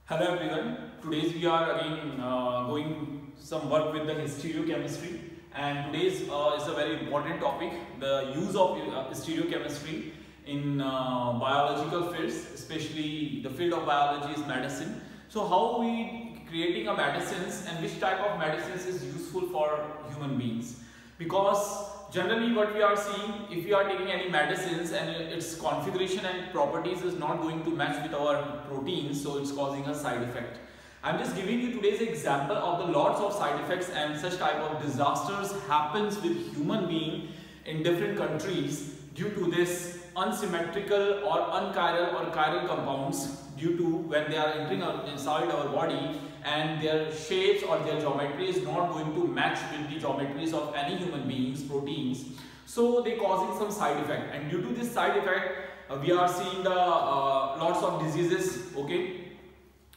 Hello everyone. Today we are again going some work with the stereochemistry, and today's is a very important topic: the use of stereochemistry in biological fields, especially the field of biology is medicine. So how we creating a medicines and which type of medicines is useful for human beings? Because generally what we are seeing, if we are taking any medicines and its configuration and properties is not going to match with our proteins, so it's causing a side effect. I'm just giving you today's example of the lots of side effects and such type of disasters happens with human being in different countries due to this unsymmetrical or unchiral or chiral compounds, due to when they are entering inside our body and their shapes or their geometry is not going to match with the geometries of any human beings proteins, so they causing some side effect, and due to this side effect we are seeing the lots of diseases. Okay,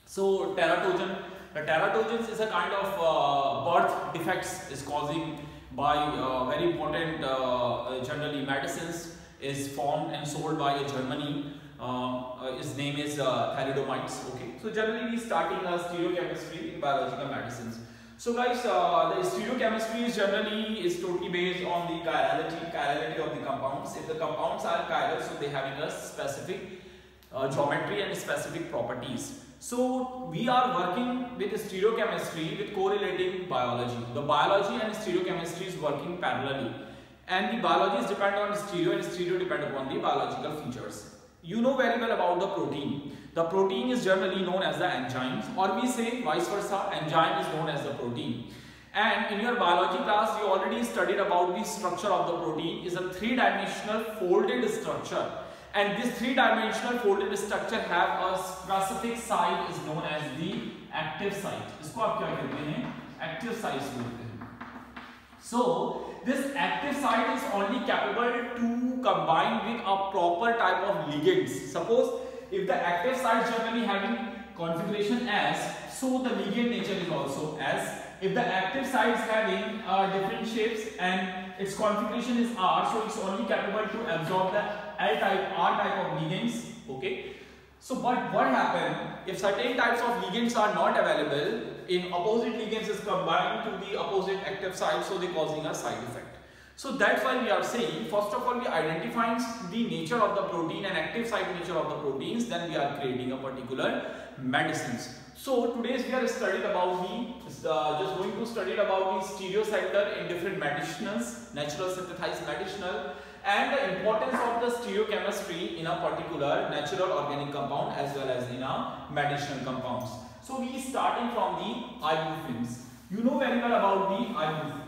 so the teratogens is a kind of birth defects is causing by very important generally medicines is formed and sold by Germany. His name is thalidomide. Okay, so generally we starting stereochemistry in biological medicines. So guys, the stereochemistry is totally based on the chirality of the compounds. If the compounds are chiral, so they having a specific geometry and specific properties. So we are working with stereochemistry with correlating biology. The biology and stereochemistry is working parallelly, and the biology is dependent on stereo and stereo depend upon the biological features. You know very well about the protein. The protein is generally known as the enzymes, or we say vice versa, enzyme is known as the protein. And in your biology class, you already studied about the structure of the protein is a three-dimensional folded structure. And this three-dimensional folded structure have a specific site is known as the active site. इसको आप क्या कहते हैं? Active sites बोलते हैं. So this active site is only capable to combine with a proper type of ligands. Suppose if the active site generally having configuration as, so the ligand nature is also as. If the active site is having different shapes and its configuration is R, so it's only capable to absorb the L type, R type of ligands. Okay. So but what happens if certain types of ligands are not available, in opposite ligands is combined to the opposite active site, so they causing a side effect. So that's why we are saying, first of all we identifying the nature of the protein and active site nature of the proteins, then we are creating a particular medicines. So today we are studied about just going to study about the stereocenter in different medicinals, natural synthesized medicinal, and the importance of the stereochemistry in a particular natural organic compound as well as in a medicinal compounds. So we starting from the ibuprofens. You know very well about the ibuprofen.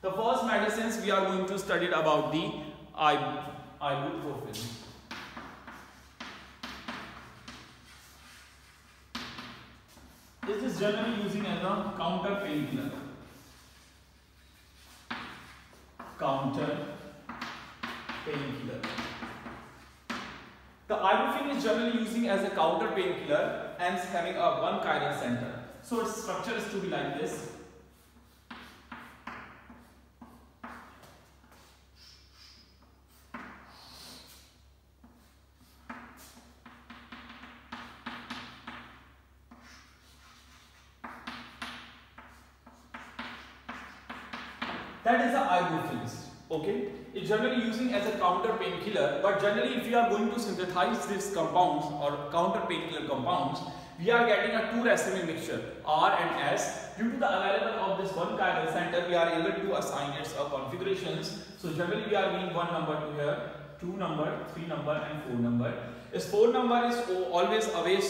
The first medicines we are going to study about the ibuprofen. This is generally using as a counter painkiller. Counter painkiller. The ibuprofen is generally using as a counter painkiller and having a one chiral center. So its structure is to be like this. That is the ibuprofen. Okay, it's generally using as a counter painkiller, but generally if we are going to synthesize these compounds or counter painkiller compounds, we are getting a two racemic mixture R and S. Due to the available of this one chiral center, we are able to assign its configurations. So generally we are giving one number to here, two number, three number, and four number. This four number is always away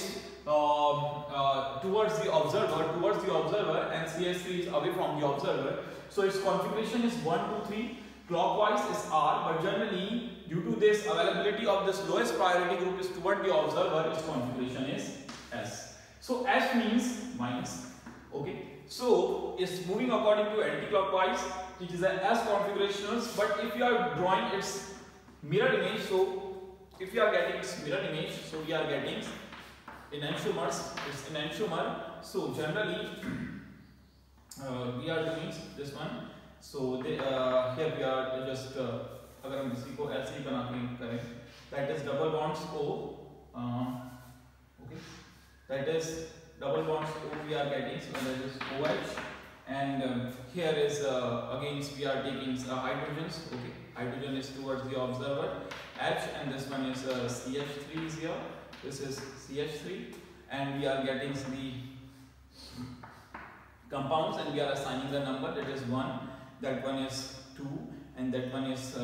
towards the observer, and CS3 is away from the observer. So its configuration is 1, 2, 3. Clockwise is R, but generally due to this availability of this lowest priority group is toward the observer, its configuration is S. So S means minus. Okay. So it's moving according to anti-clockwise. It is a S configurations, but if you are drawing its mirror image, so if you are getting its mirror image, so we are getting enantiomers. It's enantiomer. So generally we are doing this one. So here we are just अगर हम इसी को ऐसे ही बना के करें, that is double bonds O, okay, that is double bonds O we are getting, so that is OH, and here is again we are taking hydrogens. Okay, hydrogen is towards the observer H, and this one is CH3 is here. This is CH3, and we are getting the compounds, and we are assigning the number, that is 1, that one is 2, and that one is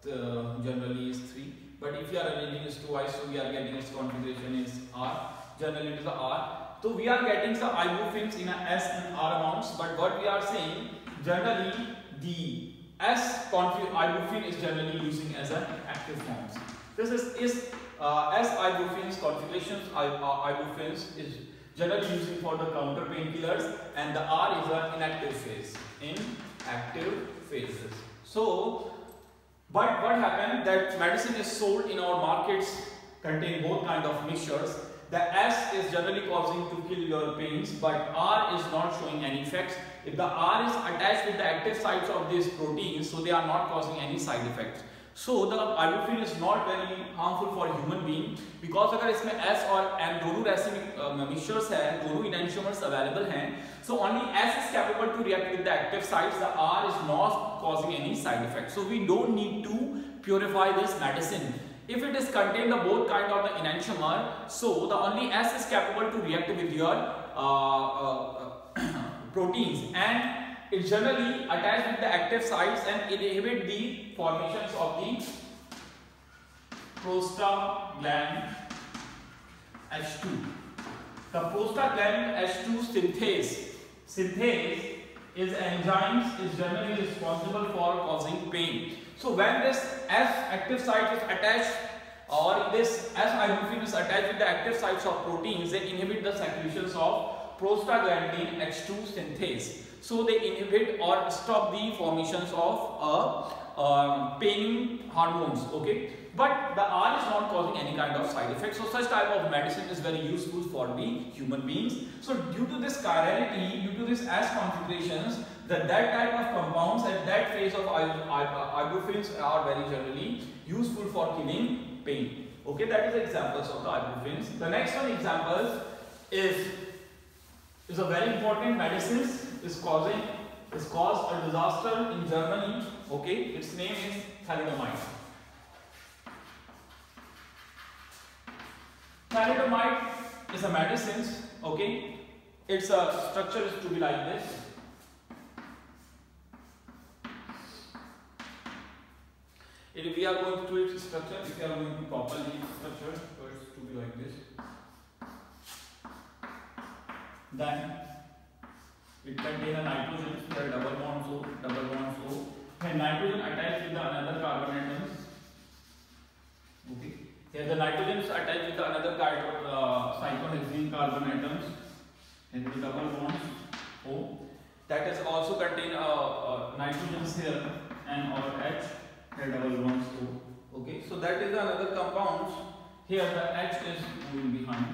generally is 3. But if you are arranging it twice, so we are getting its configuration is R. Generally it is a R. So we are getting some ibuprofens in a S and R amounts, but what we are saying, generally the S ibuprofen is generally using as an active forms. This is S ibuprofens configurations, ibuprofens is generally using for the counter painkillers, and the R is an inactive phase, inactive phases. So, but what happened, that medicine is sold in our markets contain both kind of mixtures. The S is generally causing to kill your pains, but R is not showing any effects. If the R is attached with the active sites of these proteins, so they are not causing any side effects. So the ibuprofen is not very harmful for human being, because अगर इसमें S और M दोनों racemic mixtures हैं, दोनों enantiomers available हैं, so only S is capable to react with the active sites. The R is not causing any side effects. So we don't need to purify this medicine. If it is contained the both kind of the enantiomer, so the only S is capable to react with your proteins, and it generally attached with the active sites and inhibit the formations of the prostaglandin H2. The prostaglandin H2 synthase is enzymes is generally responsible for causing pain. So when this S active site is attached, or this S ibuprofen is attached with the active sites of proteins, they inhibit the secretions of prostaglandin H2 synthase. So they inhibit or stop the formations of pain hormones. Okay, but the R is not causing any kind of side effects. So such type of medicine is very useful for the human beings. So due to this chirality, due to this S configurations, that type of compounds at that phase of ibuprofens are very generally useful for killing pain. Okay, that is examples of the ibuprofens. The next one example is a very important medicines is caused a disaster in Germany. Okay, its name is thalidomide. Thalidomide is a medicine. Okay, its structure is to be like this. If we are going to its structure, if we are going to properly structure, so it's to be like this. Then it contains a nitrogen, here double bonds O, and nitrogen attached with the another carbon atoms. Okay, here the nitrogen is attached with the another cyclohexene carbon atoms, and the double bonds O. That is also contain nitrogens here and or H, here double bonds O. Okay, so that is another compound. Here the H is moving behind.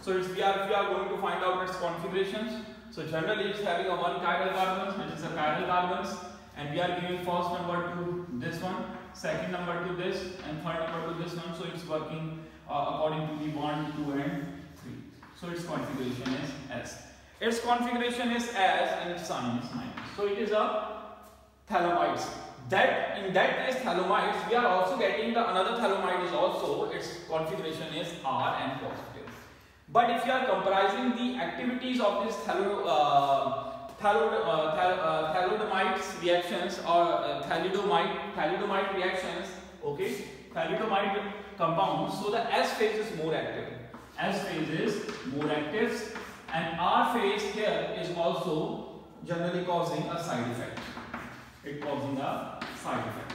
So if we are going to find out its configurations, so generally it's having a one chiral carbons, which is a chiral carbons, and we are giving first number to this one, second number to this, and third number to this one. So it's working according to the 1, 2, and 3. So its configuration is S. Its configuration is S, and its sign is minus. So it is a thalidomides. That in that case thalidomides, we are also getting the another thalidomide is also its configuration is R and positive. But if you are comprising the activities of this thalidomide reactions or thalidomide reactions, okay, thalidomide compounds, so the S phase is more active. S phase is more active, and R phase here is also generally causing a side effect. It causing a side effect.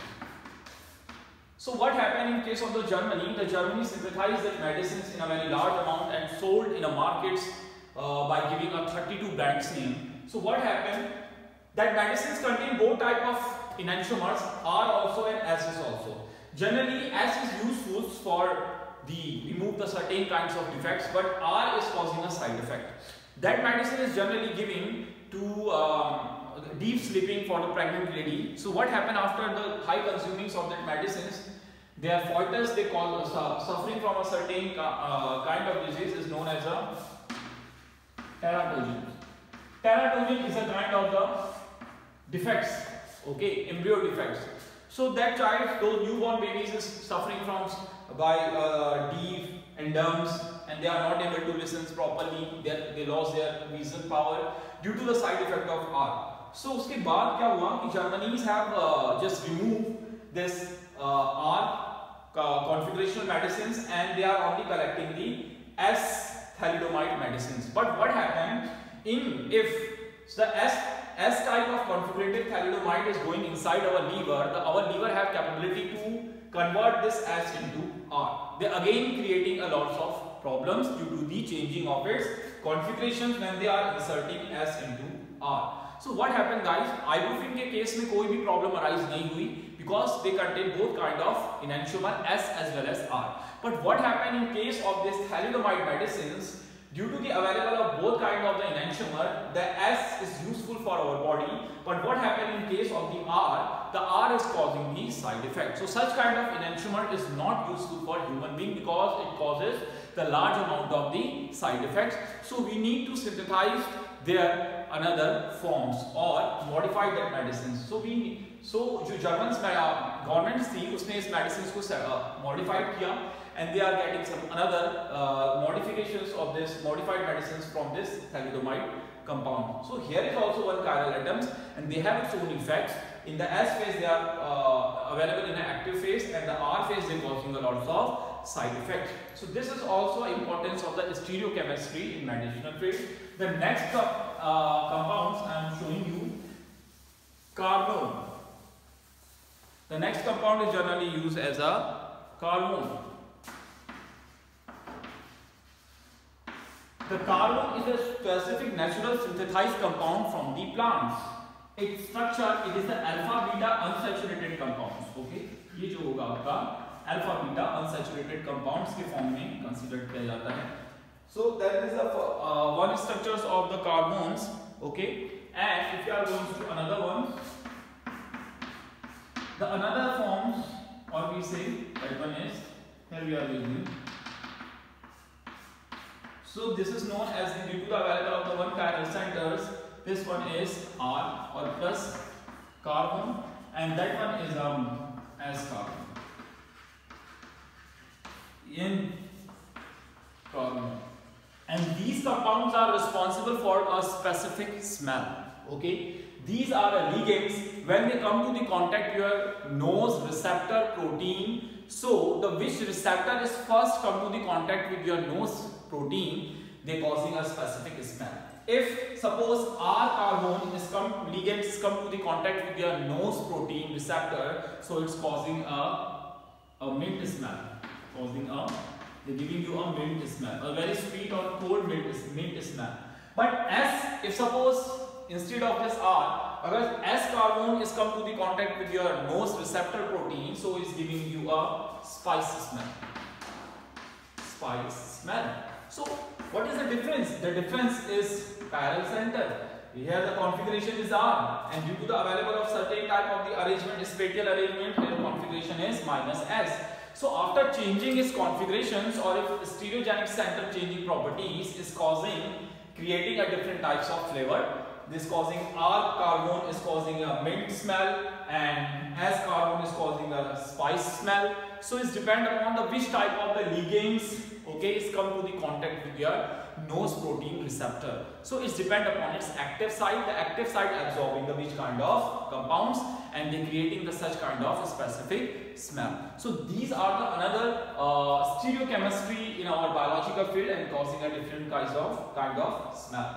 So what happened in case of the Germany synthesized the medicines in a very large amount and sold in a markets by giving a 32 brands name. So what happened? That medicines contain both type of enantiomers, R also and S is also. Generally S is useful for remove the certain kinds of defects, but R is causing a side effect. That medicine is generally giving to deep sleeping for the pregnant lady. So what happened after the high consumings of that medicines? They are foetus. They call suffering from a certain kind of disease is known as a teratogen. Teratogen is a kind of the defects, okay, embryo defects. So that child, those newborn babies, is suffering from deaf and dumb, and they are not able to listen properly. They lost their vision power due to the side effect of R. So उसके बाद क्या हुआ कि Germans have just removed this R configurational medicines, and they are only collecting the S thalidomide medicines. But what happened if the S type of configurated thalidomide is going inside our liver, our liver have capability to convert this S into R. They again creating a lot of problems due to the changing of its configurations when they are inserting S into R. So what happened, guys? Ibuprofen के case में कोई भी problem arise नहीं हुई because they contain both kind of enantiomer S as well as R. But what happened in case of this thalidomide medicines? Due to the available of both kind of the enantiomer, the S is useful for our body. But what happened in case of the R is causing the side effect. So such kind of enantiomer is not useful for human being because it causes the large amount of the side effects. So we need to synthesize their another forms or modify that medicines. So जो Germans government थी उसने इस medicines को modified किया, and they are getting some another modifications of this modified medicines from this thalidomide compound. So here is also one chiral atoms, and they have its own effects. In the S phase they are available in an active phase, and the R phase they causing a lot of side effects. So this is also importance of the stereochemistry in medicinal field. The next compounds I am showing you, carbone. The next compound is generally used as a carbone. The carbone is a specific natural synthesized compound from the plants. Its structure, it is the alpha beta unsaturated compounds. Okay, ये जो होगा आपका alpha beta unsaturated compounds के form में considered किया जाता है. So that is the one structures of the carbones. Okay, and if you are going to another one, the another forms, or we say that one is here we are using. So this is known as the due to the available of the one chiral centers. This one is R or plus carbon, and that one is as carbon. In carbon, and these compounds are responsible for a specific smell. Okay, these are the ligands. When they come to the contact your nose receptor protein, so the which receptor is first come to the contact with your nose protein, they causing a specific smell. If suppose R carbon is ligands come to the contact with your nose protein receptor, so it's causing a mint smell, they're giving you a mint smell, a very sweet or cold mint smell. But S, if suppose instead of this R, agar S carbon is come to the contact with your nose receptor protein, so it's giving you a spice smell. So what is the difference? The difference is chiral center. Here the configuration is R, and due to the available of certain type of the arrangement, spatial arrangement, here configuration is -S. So after changing its configurations, or if stereogenic center changing properties is creating a different types of flavor. This causing R carbon is causing a mint smell, and S carbon is causing a spice smell. So it's depend upon the which type of the ligands, okay, is come to the contact with your nose protein receptor. So it's depend upon its active site. The active site absorbing the which kind of compounds, and they creating the such kind of specific smell. So these are the another stereochemistry in our biological field and causing a different kind of smell.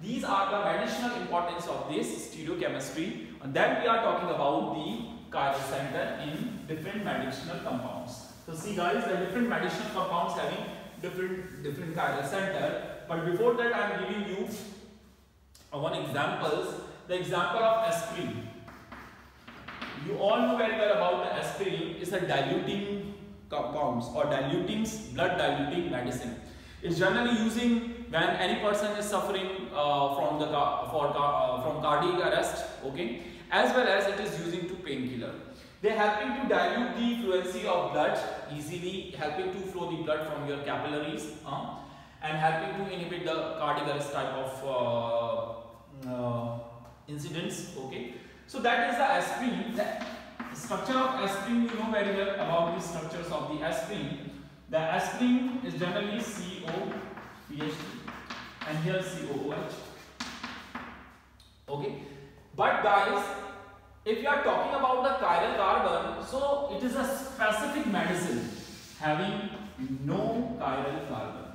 These are the medicinal importance of this stereochemistry, and then we are talking about the chiral center in different medicinal compounds. So see guys, the different medicinal compounds having different chiral center. But before that, I am giving you one examples. The example of aspirin. You all know very well about the aspirin. Is a diluting compounds or blood diluting medicine. It's generally using when any person is suffering from cardiac arrest, okay, as well as it is using to painkiller. They helping to dilute the fluency of blood easily, helping to flow the blood from your capillaries, and helping to inhibit the cardiac arrest type of incidents. Okay, so that is the aspirin. The structure of aspirin, you know very well about the structures of the aspirin. The aspirin is generally COPH and here COOH. Okay, but guys, if you are talking about the chiral carbon, so it is a specific medicine having no chiral carbon.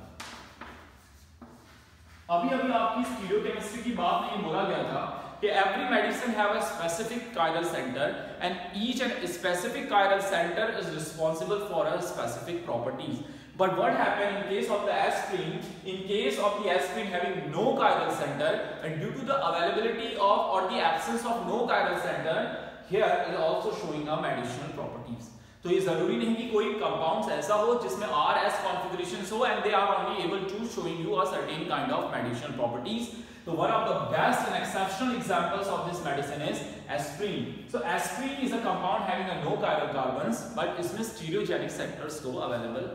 अभी आपकी stereochemistry की बात में ये बोला गया था कि every medicine have a specific chiral center and each and specific chiral center is responsible for a specific properties. But what happened in case of the aspirin? In case of the aspirin having no chiral center and due to the availability of or the absence of no chiral center, here is also showing a medicinal properties. तो ये जरूरी नहीं कि कोई compounds ऐसा हो जिसमें RS configurations हो and they are only able to showing you a certain kind of medicinal properties. So one of the best and exceptional examples of this medicine is aspirin. So aspirin is a compound having a no chiral carbons, but इसमें stereogenic sectors तो available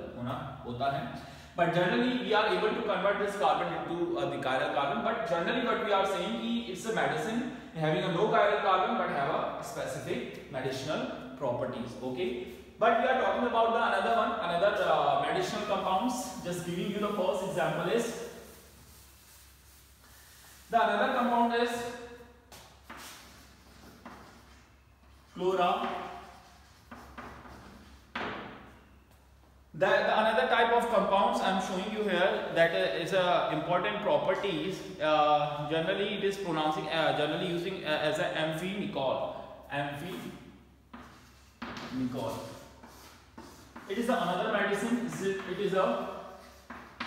होता है. But generally we are able to convert this carbon into the chiral carbon. But generally what we are saying is it's a medicine having a no chiral carbon but have a specific medicinal properties. Okay. But we are talking about the another medicinal compounds. Just giving you the first example is the another compound is chlora. The another type of compounds I am showing you here that is important properties. Generally it is pronouncing generally using as a amphenicol. Amphenicol. It is another medicine. It is a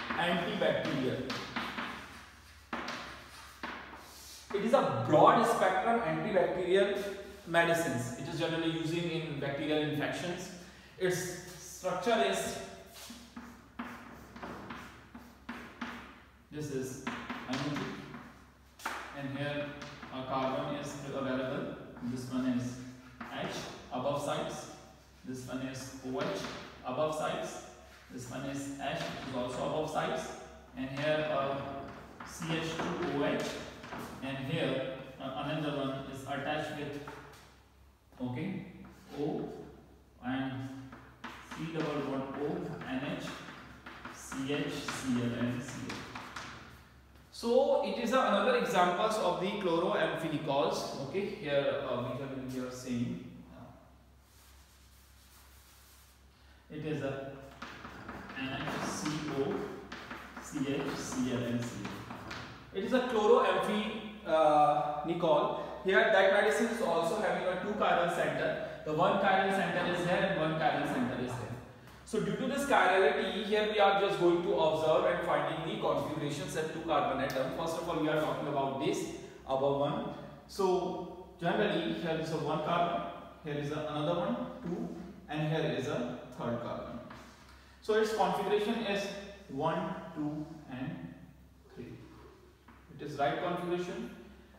antibacterial. It is a broad spectrum antibacterial medicines. It is generally using in bacterial infections. Its structure is this is NO2 and here a carbon is available. This one is H above sides. This one is OH above sides. This one is H which is also above sides, and here CH2OH, and here another one is attached with O and C double bond O NH CH Cl and Cl. So it is another examples of the chloroamphenicols. Okay, here we are saying it is a NHCO CH Cl and Cl. It is a chloroamphenicol. Here that medicine is also having a two chiral center. The one chiral center is here and one chiral center is here. So due to this chirality, here we are just going to observe and finding the configurations at two carbon atom. First of all, we are talking about this above one. So generally here is a one carbon, here is another one, two, and here is a third carbon. So its configuration is 1, 2 and 3. It is right configuration.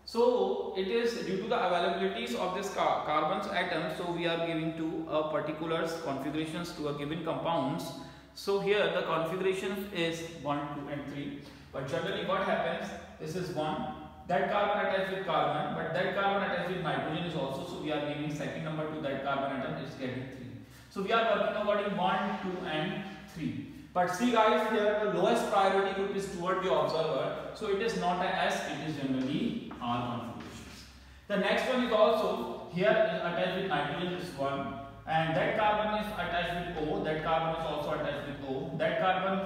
So it is due to the availabilities of this carbon's atom, so we are giving to a particular configurations to a given compounds. So here the configuration is 1, 2 and 3. But generally what happens, this is 1, that carbon attached with carbon, but that carbon attached with nitrogen is also, so we are giving second number to that carbon atom, is getting 3. So we are working according 1, 2 and 3. But see guys, here the lowest priority group is toward the observer. So it is not a S, it is generally R configurations. The next one is also here attached with nitrogen is 1, and that carbon is attached with O, that carbon is also attached with O, that carbon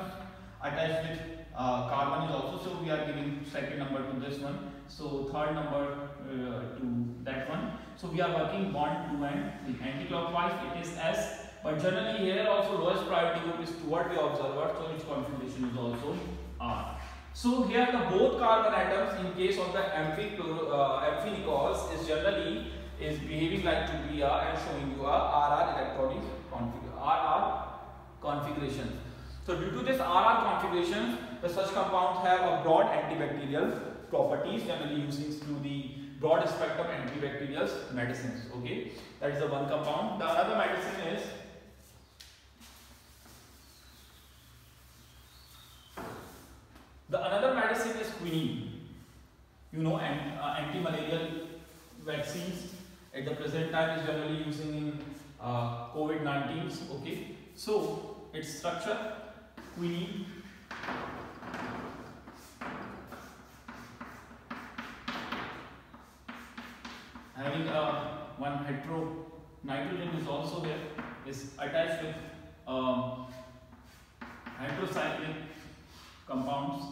attached with carbon is also, so we are giving second number to this one, so third number to that one. So we are working 1, 2 and 3. Anti-clockwise it is S. But generally here also lowest priority group is toward the observer, so its configuration is also R. So here the both carbon atoms in case of the amphenicols is generally is behaving like to be and showing you a RR electronic configuration. So due to this RR configuration, the such compounds have a broad antibacterial properties, generally using through the broad spectrum antibacterial medicines. Okay, that is the one compound. The another medicine is quinine. You know, anti-malarial vaccines at the present time is generally using in COVID-19. Okay, so its structure: quinine, having one hetero nitrogen is also there, is attached with heterocyclic compounds.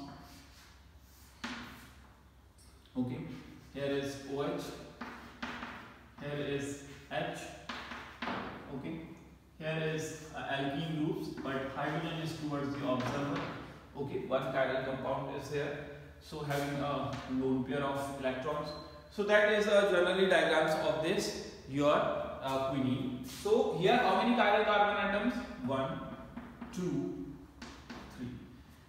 Okay, here is OH, here is H. Okay, here is alkene groups, but hydrogen is towards the observer. Okay, one chiral compound is here, so having a lone pair of electrons. So that is generally diagrams of this your quinine. So here how many chiral carbon atoms? 1, 2, 3.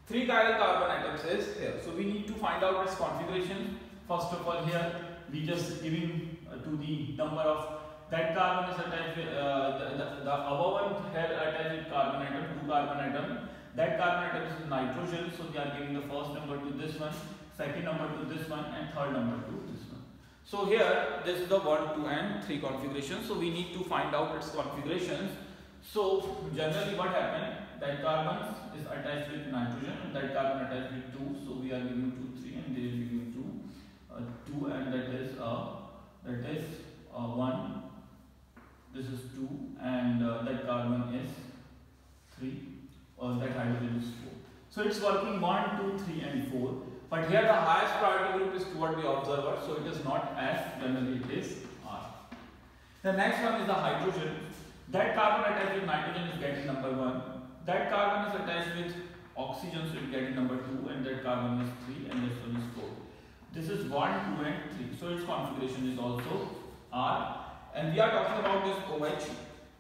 3 chiral carbon atoms is here. So we need to find out its configuration. First of all, here we just giving to the number of that carbon is attached with the above one here attached with carbon atom, 2 carbon atom. That carbon atom is nitrogen, so they are giving the first number to this one, second number to this one, and third number to this one. So here this is the 1, 2, and 3 configuration. So we need to find out its configurations. So generally what happened, that carbon is attached with nitrogen and that carbon attached with 2. So we are giving 2, 3, and they are giving 2, and that is 1. This is 2, and that carbon is 3, or that hydrogen is 4. So it's working 1, 2, 3, and 4. But here the highest priority group is toward the observer, so it is not S, generally it is R. The next one is the hydrogen. That carbon attached with nitrogen is getting number 1. That carbon is attached with oxygen, so it is getting number 2, and that carbon is 3, and this one is 4. This is 1, 2, and 3. So its configuration is also R. And we are talking about this OH.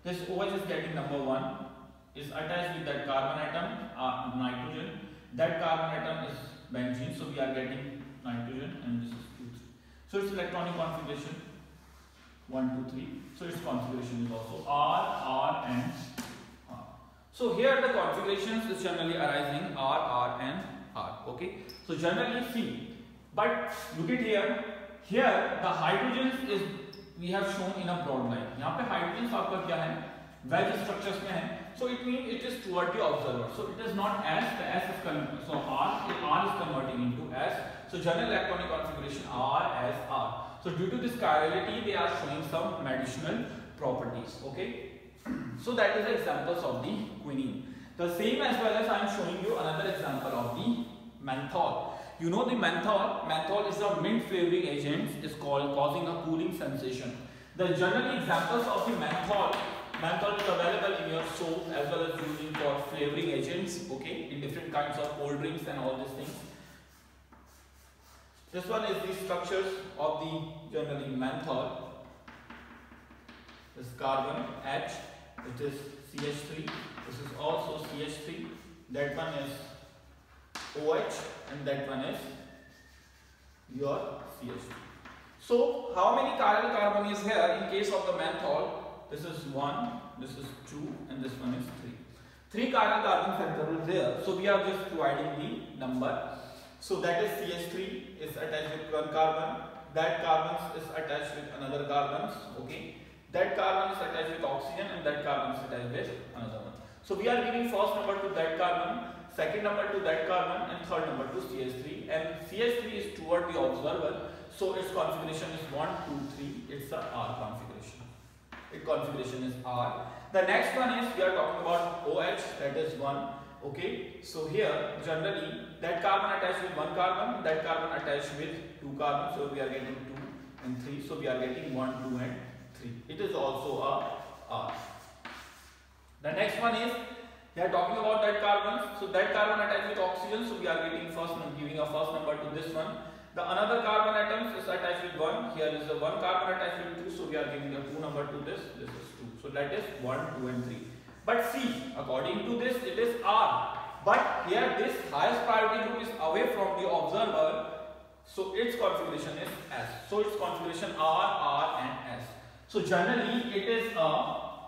This OH is getting number 1, is attached with that carbon atom, nitrogen. That carbon atom is benzene, so we are getting nitrogen, and this is 2, 3. So its electronic configuration 1, 2, 3. So its configuration is also R, and R. So here the configurations is generally arising R, and R. Okay. So generally see, but look at here. Here the hydrogens is we have shown in a broad line. यहाँ पे hydrogens आपका क्या है? Wedge structures में है. So it means it is toward the observer. So it is not S. The S is so R is converting into S. So general electronic configuration R, S, R. So due to this chirality, they are showing some medicinal properties. Okay. So that is the examples of the quinine. The same as well as I am showing you another example of the menthol. You know the menthol is a mint flavoring agent, is called causing a cooling sensation. The general examples of the menthol is available in your soap as well as using for flavoring agents, okay, in different kinds of cold drinks and all these things. This one is the structures of the generally menthol. This carbon H, it is CH3, this is also CH3, that one is OH, and that one is your CH2. So how many chiral carbon is here in case of the menthol? This is 1, this is 2, and this one is 3. 3 chiral carbon center is there. So we are just providing the number. So that is CH3 is attached with one carbon. That carbon is attached with another carbon. Okay. That carbon is attached with oxygen, and that carbon is attached with another one. So we are giving first number to that carbon, second number to that carbon, and third number to CH3. And CH3 is toward the observer, so its configuration is 1, 2, 3. It's a R configuration. Its configuration is R. The next one is we are talking about OH, that is 1. Okay, so here generally that carbon attached with one carbon, that carbon attached with 2 carbons, so we are getting 2 and 3. So we are getting 1, 2, and 3. It is also a R. The next one is we are talking about that carbon. So that carbon attached with oxygen, so we are getting giving a first number to this one. The another carbon atom is attached with 1. Here is the one carbon attached with 2, so we are giving the 2 number to this. This is 2. So that is 1, 2, and 3. But see, according to this, it is R. But here this highest priority group is away from the observer. So its configuration is S. So its configuration R, and S. So generally it is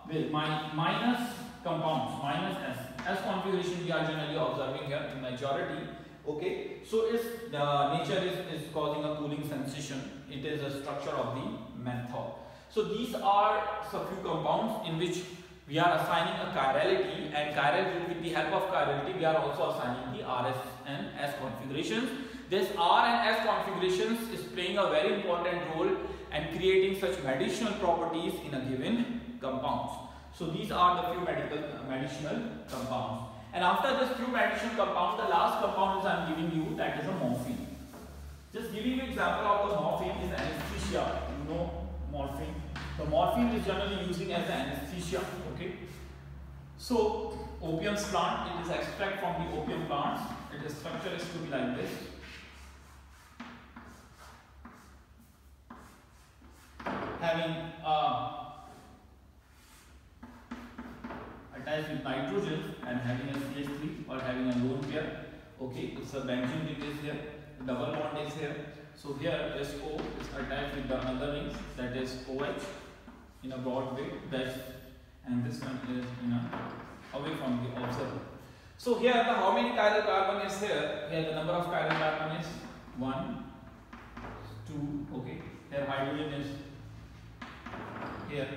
with minus compounds, minus S. S configuration we are generally observing here in majority. Okay, so its nature is causing a cooling sensation. It is a structure of the menthol. So these are some few compounds in which we are assigning a chirality, and chirality, with the help of chirality we are also assigning the RS and S configurations. This R and S configurations is playing a very important role and creating such medicinal properties in a given compounds. So these are the few medicinal compounds. And after this few medicinal compounds, the last compound is I am giving you, that is a morphine. Just giving you example of the morphine is anesthesia. You know morphine. The morphine is generally using as an anesthesia. Okay. So opium plant, it is extract from the opium plants. Its structure is to be like this. Having attached with nitrogen and having a CH3 or having a lone pair. Okay, it's a benzene ring is here, double bond is here. So here this O is attached with the other rings, that is OH in a broad way, and this one is in a away from the observer. So here the how many chiral carbon is here? Here the number of chiral carbon is 1, 2. Okay, here hydrogen is here,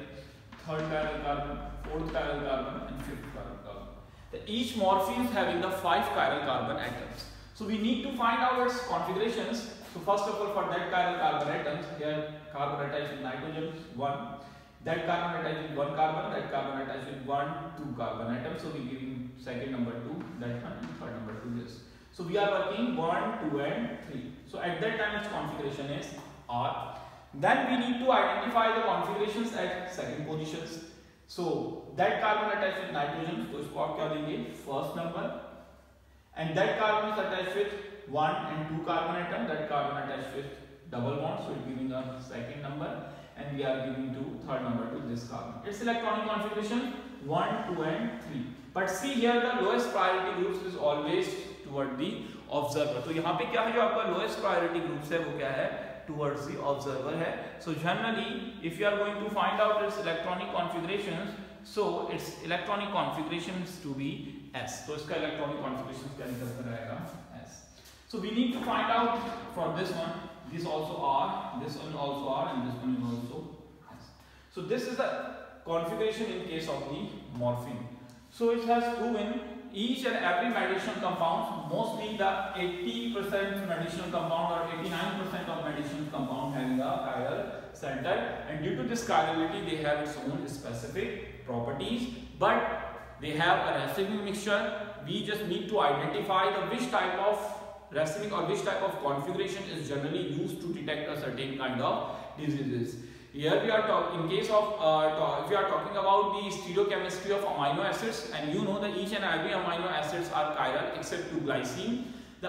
third chiral carbon, fourth chiral carbon, and fifth chiral carbon. Each morphine is having the 5 chiral carbon atoms. So we need to find out its configurations. So first of all, for that chiral carbon atoms, here carbon attached with nitrogen 1, that carbon attached with 1 carbon, that carbon attached with 1, 2 carbon atoms. So we giving second number 2, that one, and third number 2 this. So we are working 1, 2, and 3. So at that time its configuration is R. Then we need to identify the configurations at second positions. So that carbon attached with nitrogen, so इसको आप क्या देंगे? First number. And that carbon is attached with 1 and 2 carbon atom. That carbon attached with double bond, so it's giving a second number. And we are giving to third number to this carbon. Its electronic configuration 1, 2, and 3. But see here the lowest priority groups is always toward the observer. तो यहाँ पे क्या है जो आपका lowest priority groups है वो क्या है? Towards the observer है. So generally, if you are going to find out its electronic configurations, so its electronic configurations to be S. So इसका electronic configurations क्या निकल कर आएगा? S. So we need to find out for this one. This also R, this one also R, and this one is also S. So this is the configuration in case of the morphine. So it has proven each and every medicinal compound, mostly the 80% medicinal compound or 89% of medicinal compound having a chiral center, and due to this chirality they have its own specific properties, but they have a racemic mixture. We just need to identify the which type of racemic or which type of configuration is generally used to detect a certain kind of diseases. Here we are talking, in case of, if we are talking about the stereochemistry of amino acids, and you know that each and every amino acids are chiral except to glycine. The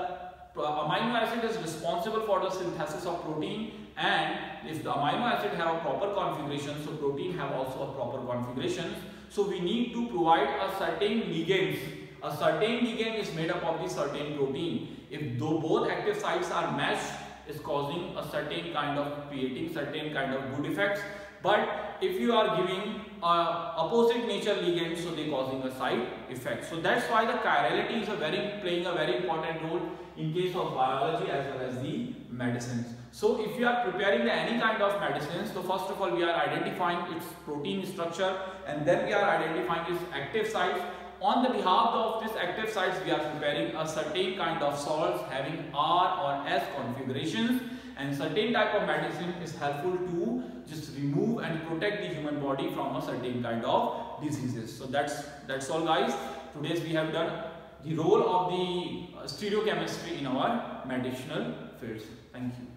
amino acid is responsible for the synthesis of protein, and if the amino acid have a proper configuration, so protein have also a proper configuration. So we need to provide a certain ligands. A certain ligand is made up of the certain protein. If both active sites are matched, is causing a certain kind of creating certain kind of good effects. But if you are giving opposite nature ligand, so they causing a side effect. So that's why the chirality is playing a very important role in case of biology as well as the medicines. So if you are preparing any kind of medicines, so first of all we are identifying its protein structure, and then we are identifying its active sites. On the behalf of these active sites, we are preparing a certain kind of salts having R or S configurations, and certain type of medicine is helpful to just remove and protect the human body from a certain kind of diseases. So that's all guys. Today we have done the role of the stereochemistry in our medicinal fields. Thank you.